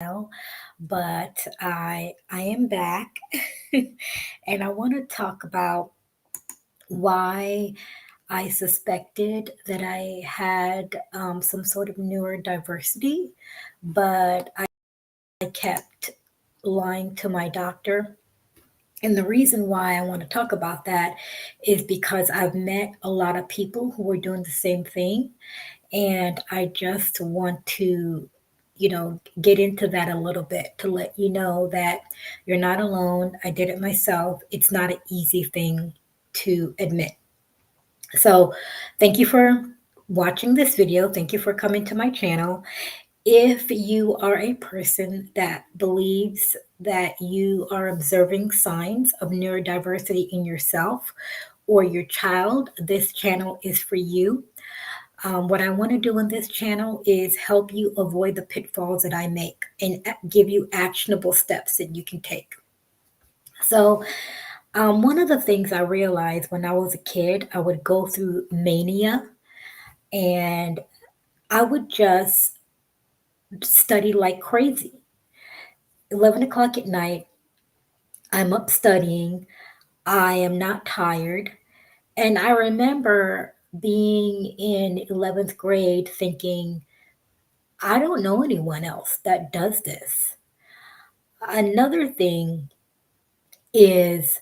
while, but I am back, and I want to talk about why I suspected that I had some sort of neurodiversity, but I kept lying to my doctor. And the reason why I want to talk about that is because I've met a lot of people who are doing the same thing. And I just want to, get into that a little bit to let you know that you're not alone. I did it myself. It's not an easy thing to admit. So, thank you for watching this video. Thank you for coming to my channel. If you are a person that believes that you are observing signs of neurodiversity in yourself or your child, this channel is for you. What I want to do on this channel is help you avoid the pitfalls that I make and give you actionable steps that you can take. So, one of the things I realized when I was a kid, I would go through mania and I would just study like crazy. 11 o'clock at night, I'm up studying. I am not tired. And I remember being in 11th grade thinking, I don't know anyone else that does this. Another thing is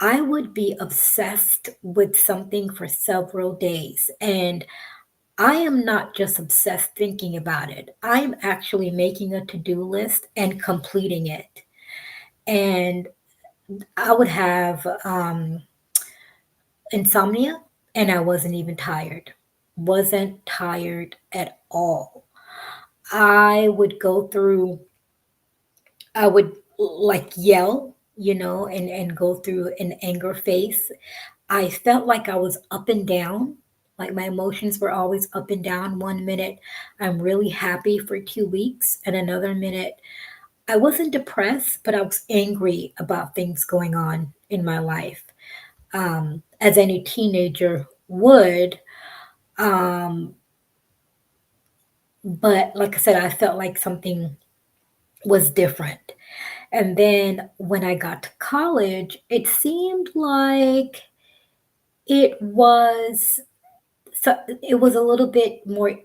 I would be obsessed with something for several days. And I am not just obsessed thinking about it, I'm actually making a to do list and completing it. And I would have insomnia and I wasn't even tired. Wasn't tired at all. I would go through I would like yell, and go through an anger phase. I felt like I was up and down, like my emotions were always up and down. One minute, I'm really happy for 2 weeks, and another minute, I wasn't depressed, but I was angry about things going on in my life, as any teenager would. Um, but like I said, I felt like something was different. And then when I got to college, it seemed like it was it was a little bit more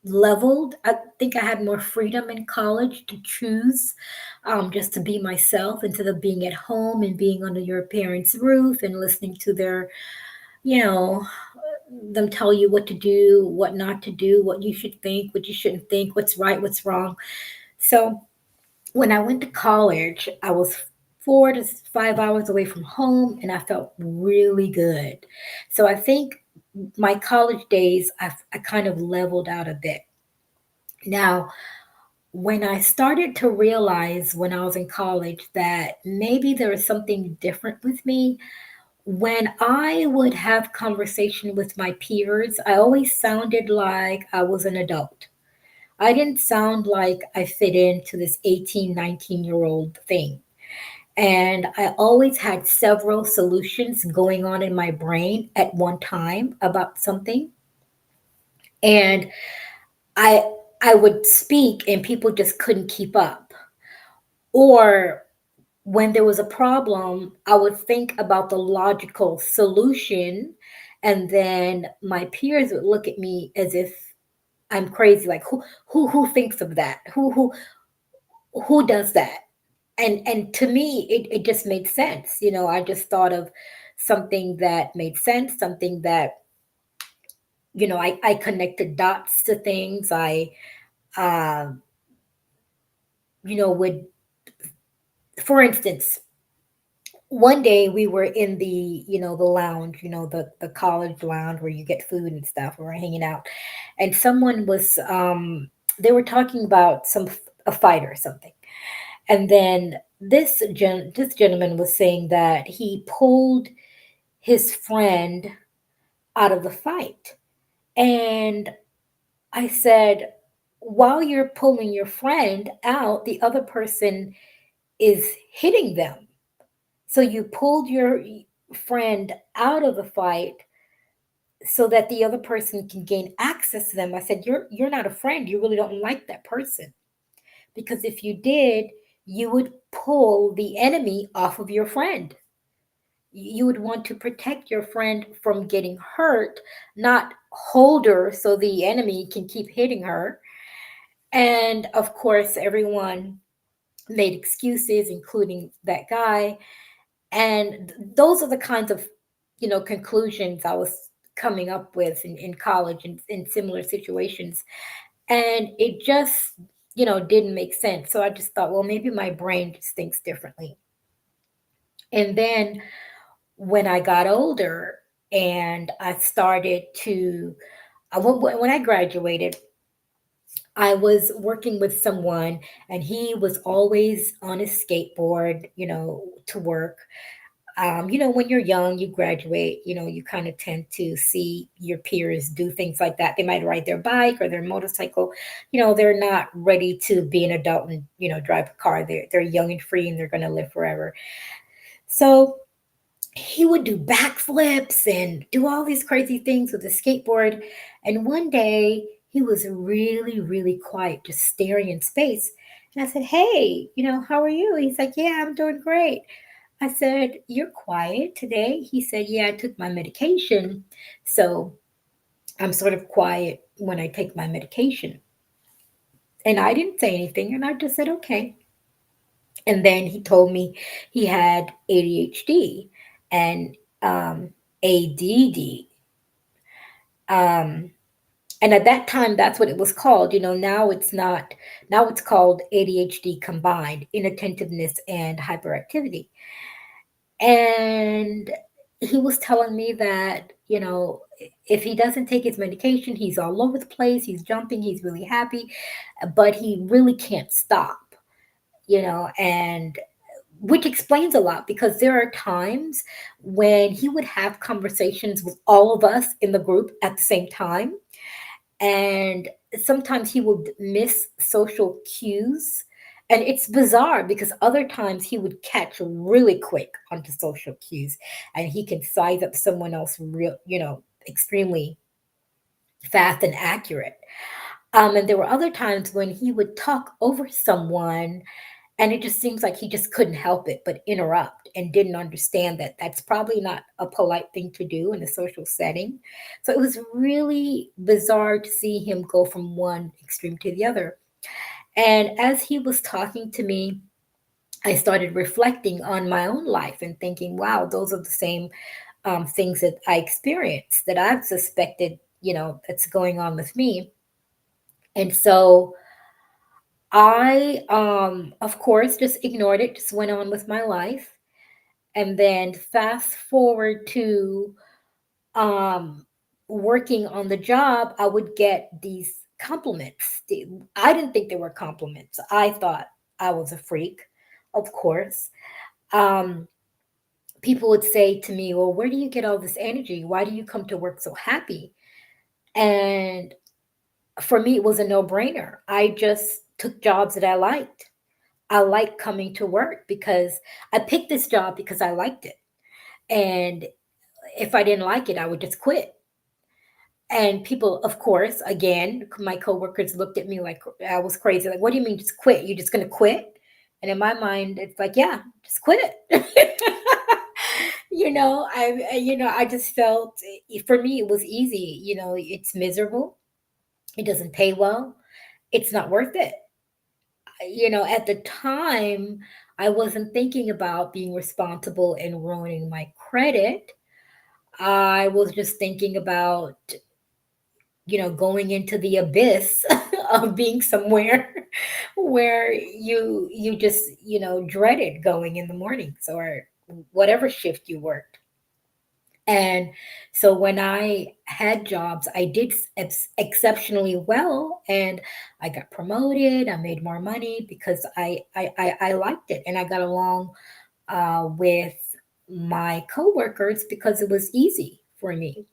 leveled. I think I had more freedom in college to choose, just to be myself instead of being at home and being under your parents' roof and listening to their, you know, them tell you what to do, what not to do, what you should think, what you shouldn't think, what's right, what's wrong. So when I went to college, I was 4 to 5 hours away from home and I felt really good. So I think my college days, I kind of leveled out a bit. Now, when I started to realize when I was in college that maybe there was something different with me, when I would have conversation with my peers, I always sounded like I was an adult. I didn't sound like I fit into this 18, 19-year-old thing. And I always had several solutions going on in my brain at one time about something. And I I would speak and people just couldn't keep up. Or when there was a problem, I would think about the logical solution and then my peers would look at me as if I'm crazy. Like who thinks of that? Who does that? And to me it just made sense. I just thought of something that made sense, something that I connected dots to things. I uh, would, for instance, one day we were in the lounge, the college lounge where you get food and stuff. We were hanging out, and someone was they were talking about a fight or something. And then this gentleman was saying that he pulled his friend out of the fight. And I said, while you're pulling your friend out, the other person is hitting them. So you pulled your friend out of the fight so that the other person can gain access to them. I said, you're not a friend. You really don't like that person. because if you did, you would pull the enemy off of your friend. You would want to protect your friend from getting hurt, not hold her so the enemy can keep hitting her. And of course, everyone made excuses, including that guy. And those are the kinds of, conclusions I was coming up with in college and in similar situations. And it just, didn't make sense. So I just thought, well, maybe my brain just thinks differently. And then when I got older and I started to, when I graduated, I was working with someone and he was always on his skateboard, to work. When you're young, you graduate, you kind of tend to see your peers do things like that. They might ride their bike or their motorcycle. They're not ready to be an adult and, drive a car. They're young and free and they're going to live forever. So he would do backflips and do all these crazy things with a skateboard. And one day he was really, really quiet, just staring in space. And I said, "Hey, how are you?" He's like, "Yeah, I'm doing great." I said, "You're quiet today." He said, "Yeah, I took my medication. So I'm sort of quiet when I take my medication." And I didn't say anything. And I just said, "Okay." And then he told me he had ADHD and ADD. Um, and at that time, that's what it was called. Now it's not. Now it's called ADHD combined, inattentiveness and hyperactivity. And he was telling me that, if he doesn't take his medication, he's all over the place, he's jumping, he's really happy, but he really can't stop, and which explains a lot because there are times when he would have conversations with all of us in the group at the same time, and sometimes he would miss social cues. And it's bizarre because other times he would catch really quick onto social cues and he can size up someone else real, extremely fast and accurate. And there were other times when he would talk over someone and it just seems like he just couldn't help it but interrupt and didn't understand that that's probably not a polite thing to do in a social setting. So it was really bizarre to see him go from one extreme to the other. And as he was talking to me, I started reflecting on my own life and thinking, wow, those are the same things that I experienced that I've suspected, that's going on with me. And so I, of course, just ignored it, just went on with my life. And then fast forward to um, working on the job, I would get these compliments. I didn't think they were compliments. I thought I was a freak, of course. Um, People would say to me, "Well, where do you get all this energy? Why do you come to work so happy?" And for me, it was a no brainer. I just took jobs that I liked. I like coming to work because I picked this job because I liked it. And if I didn't like it, I would just quit. And people, of course, again, my coworkers looked at me like I was crazy. Like, what do you mean just quit? You're just going to quit? And in my mind, it's like, yeah, just quit. I just felt for me, it was easy. It's miserable. It doesn't pay well. It's not worth it. At the time, I wasn't thinking about being responsible and ruining my credit. I was just thinking about, going into the abyss of being somewhere where you just, dreaded going in the mornings or whatever shift you worked. And so when I had jobs, I did exceptionally well, and I got promoted. I made more money because I liked it, and I got along with my coworkers because it was easy for me.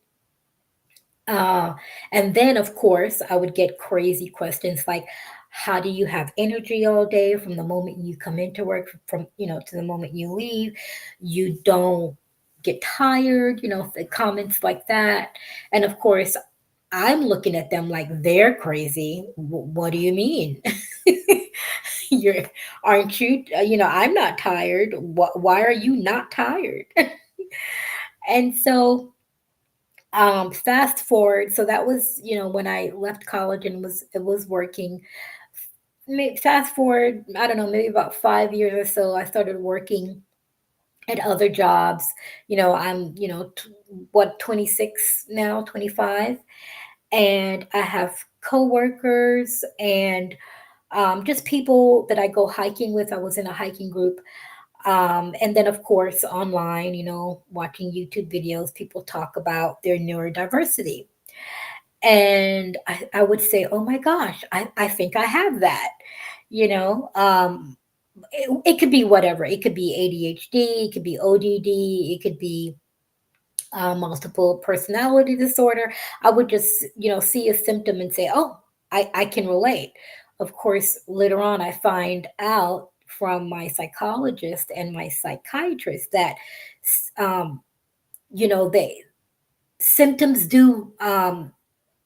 Uh, and then, of course, I would get crazy questions like, "How do you have energy all day from the moment you come into work, from to the moment you leave? You don't get tired?" The comments like that. And of course, I'm looking at them like they're crazy. What do you mean? You're aren't you? I'm not tired. Why are you not tired? And so, fast forward. So that was, when I left college and was working. Fast forward, I don't know, maybe about 5 years or so, I started working at other jobs. I'm, 26 now, 25, and I have coworkers and just people that I go hiking with. I was in a hiking group. And then, of course, online, watching YouTube videos, people talk about their neurodiversity. And I would say, oh my gosh, I think I have that. It could be whatever. It could be ADHD, it could be ODD, it could be multiple personality disorder. I would just, see a symptom and say, oh, I can relate. Of course, later on, I find out from my psychologist and my psychiatrist that, um, they symptoms do,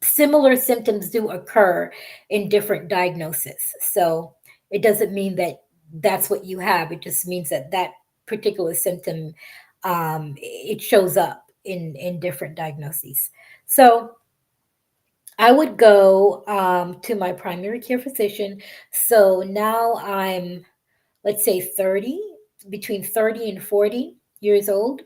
similar symptoms do occur in different diagnoses. So it doesn't mean that that's what you have. It just means that that particular symptom, it shows up in different diagnoses. So I would go to my primary care physician. So now I'm, let's say, 30, between 30 and 40 years old.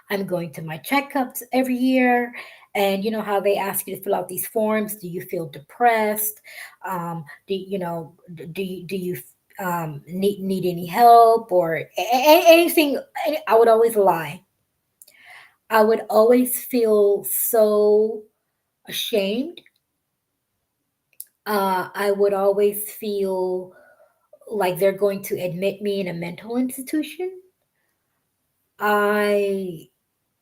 I'm going to my checkups every year. And you know how they ask you to fill out these forms? Do you feel depressed? Do you need any help or anything? I would always lie. I would always feel so ashamed. I would always feel like they're going to admit me in a mental institution. I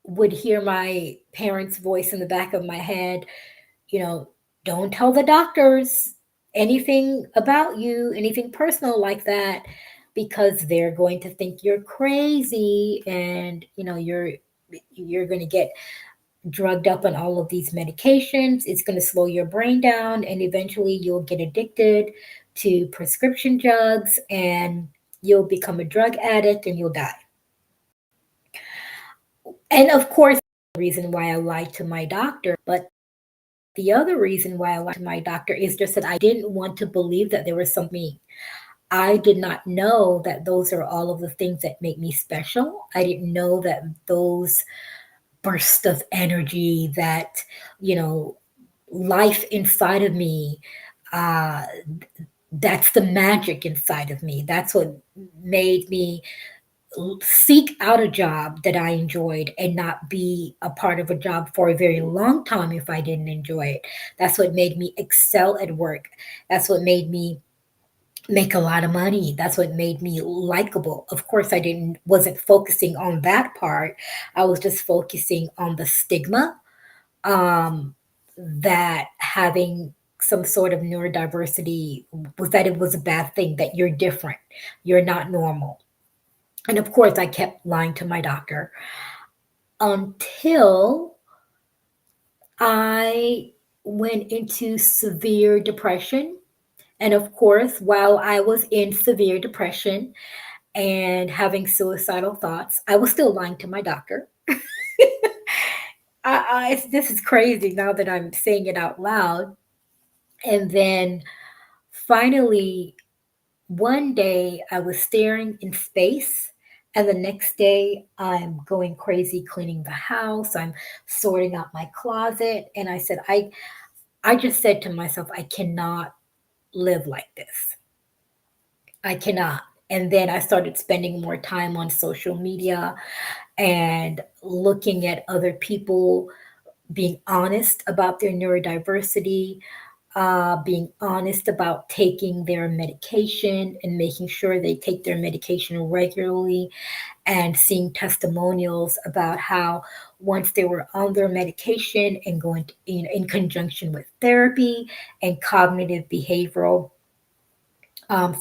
would hear my parents' voice in the back of my head, you know, don't tell the doctors anything about you, anything personal like that, because they're going to think you're crazy and, you're going to get drugged up on all of these medications. It's going to slow your brain down and eventually you'll get addicted to prescription drugs and you'll become a drug addict and you'll die. And of course, the reason why I lied to my doctor, but the other reason why I lied to my doctor is just that I didn't want to believe that there was something. I did not know that those are all of the things that make me special. I didn't know that those bursts of energy, that, you know, life inside of me, uh, that's the magic inside of me. That's what made me seek out a job that I enjoyed and not be a part of a job for a very long time if I didn't enjoy it. That's what made me excel at work. That's what made me make a lot of money. That's what made me likable. Of course, I didn't wasn't focusing on that part. I was just focusing on the stigma, um, that having some sort of neurodiversity was, that it was a bad thing, that you're different, you're not normal. And of course, I kept lying to my doctor until I went into severe depression. And of course, while I was in severe depression and having suicidal thoughts, I was still lying to my doctor. This is crazy now that I'm saying it out loud. And then finally, one day I was staring in space, and the next day I'm going crazy cleaning the house. I'm sorting out my closet, and I just said to myself, I cannot live like this. I cannot. And then I started spending more time on social media and looking at other people being honest about their neurodiversity, being honest about taking their medication and making sure they take their medication regularly, and seeing testimonials about how once they were on their medication and going to, in conjunction with therapy and cognitive behavioral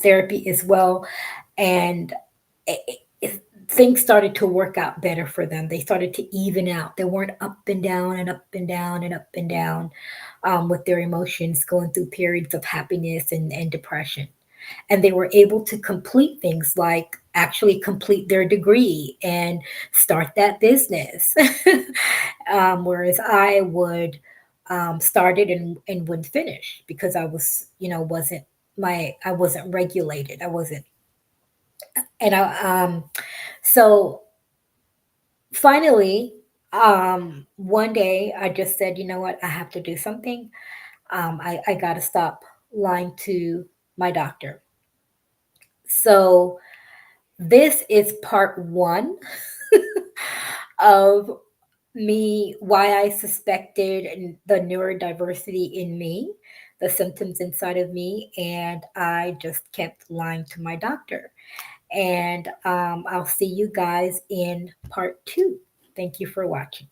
therapy as well, and things started to work out better for them. They started to even out. They weren't up and down and up and down and up and down with their emotions, going through periods of happiness and depression. and they were able to complete things like actually complete their degree and start that business. Whereas I would start it and wouldn't finish because I was, wasn't I wasn't regulated. I wasn't, and so finally, one day I just said, you know what, I have to do something. I got to stop lying to my doctor. So this is part one of me, why I suspected the neurodiversity in me, the symptoms inside of me, and I just kept lying to my doctor. And I'll see you guys in part two. Thank you for watching.